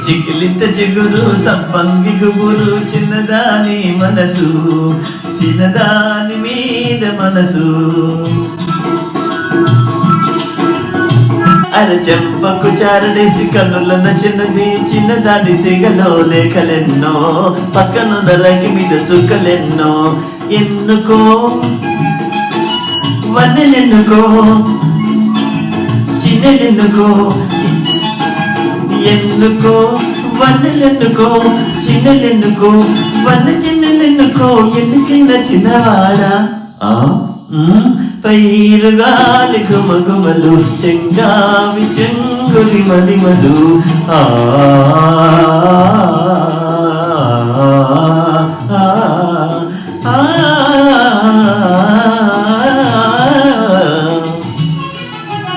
చికిలిత చిగురు సబ్బంగి గుబురు చిన్నదాని మనసు చిన్నదాని మీద మనసు అరచెంపకు చారడేసి కన్నులన్న చిన్నది చిన్నదాని సిగలో లేఖలెన్నో పక్కనున్న రంగి మీద చుక్కలెన్నో ఎన్నుకో వన్నెలెన్నుకో చిన్నెలెన్నుకో ఎన్నుకో వన్నెలెన్నుకో చిన్నెలెన్నుకో వన్న చిన్నెలెన్నుకో ఎందుకైనా చిన్నవాడా పైరుగాలి గుమగుమలు చెంగావి చెంగురి మలిమలు ఆ